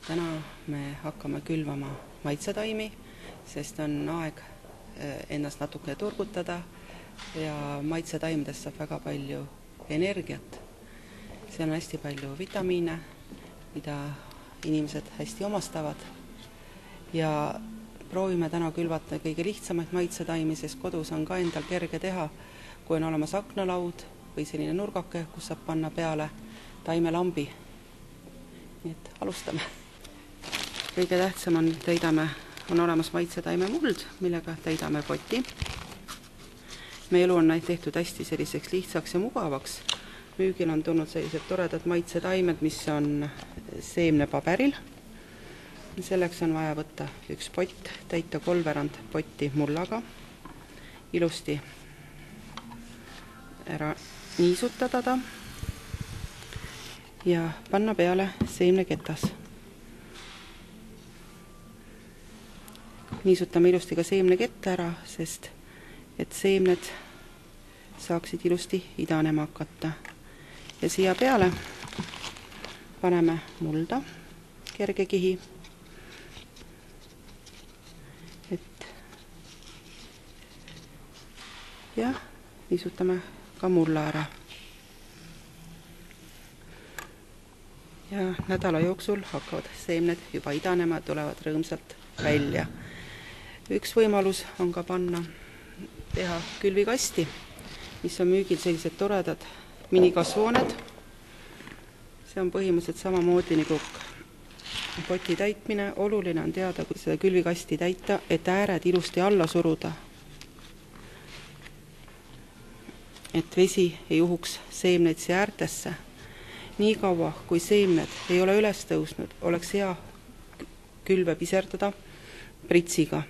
Täna me hakkame külvama maitsetaimi, sest on aeg ennast natuke turgutada ja maitsetaimedest saab väga palju energiat. Seal on hästi palju vitamiine, mida inimesed hästi omastavad ja proovime täna külvata kõige lihtsamaid maitsetaimi, sest kodus on ka endal kerge teha, kui on olemas aknalaud või selline nurgake, kus saab panna peale taimelambi. Nii et alustame. Kõige tähtsam on olemas maitsetaime muld, millega täidame poti. Meie elu on tehtud hästi selliseks lihtsaks ja mugavaks. Müügil on tulnud sellised toredad maitsetaimed, mis on seemnepaberil. Selleks on vaja võtta üks pott, täita 3/4 potti mullaga, ilusti ära niisutada ta ja panna peale seemneketas. Niisutame ilusti ka seemneketta ära, sest et seemned saaksid ilusti idanema hakata. Ja siia peale paneme mulda, kerge kihi, ja niisutame ka mulla ära. Ja nädala jooksul hakkavad seemned juba idanema, tulevad rõõmsalt välja. Üks võimalus on ka teha külvikasti, mis on müügil sellised toredad minikasvuhooned. See on põhimõtteliselt samamoodi nagu poti täitmine. Oluline on teada, kui seda külvikasti täita, et ääred ilusti alla suruda, et vesi ei uhuks seemneid siia äärtesse. Nii kaua, kui seemned ei ole üles tõusnud, oleks hea külve piserdada pritsiga.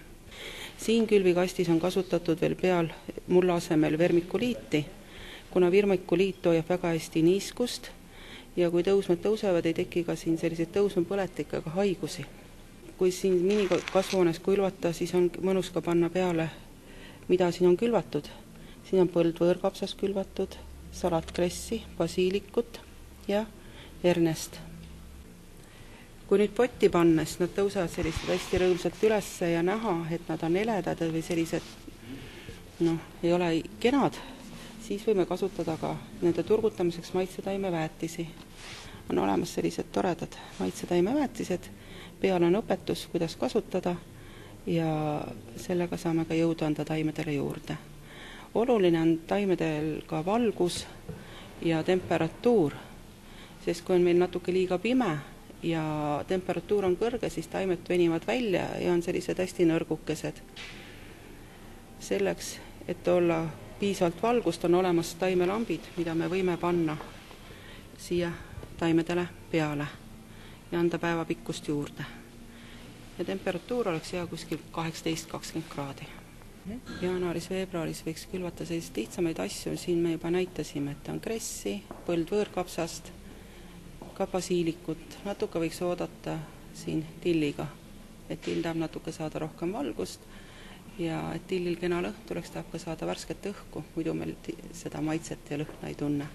Siin külvikastis on kasutatud veel peal mulla asemel vermikuliiti, kuna vermikuliit hoiab väga hästi niiskust ja kui tõusmed tõusevad, ei teki ka siin selliseid tõusmepõletikke ega haigusi. Kui siin minikasvuhoones külvata, siis on mõnus ka panna peale, mida siin on külvatud. Siin on põldvõõrkapsas külvatud, salatkressi, basiilikut ja hernest. Kui nüüd potti pannes, nad tõusevad sellised hästi rõõmsalt üles ja näha, et nad on eledad või sellised, ei ole kenad, siis võime kasutada ka nende turgutamiseks maitsetaimeväetisi. On olemas sellised toredad maitsetaimeväetised, peal on õpetus, kuidas kasutada ja sellega saame ka jõudu anda taimedele juurde. Oluline on taimedel ka valgus ja temperatuur, sest kui on meil natuke liiga pime ja temperatuur on kõrge, siis taimed venivad välja ja on sellised hästi nõrgukesed. Selleks, et olla piisavalt valgust, on olemas taimelambid, mida me võime panna siia taimedele peale ja anda päevapikkust juurde. Ja temperatuur oleks hea kuskil 18-20 kraadi. Jaanuaris-veebruaris võiks külvata sellised lihtsamaid asju, siin me juba näitasime, et on kressi, põldvõõrkapsast, ka basiilikut, natuke võiks oodata siin tilliga, et till tahab natuke saada rohkem valgust ja et tillil kena lõhn tuleks, tahab ka saada värsket õhku, muidu meil seda maitset ja lõhna ei tunne.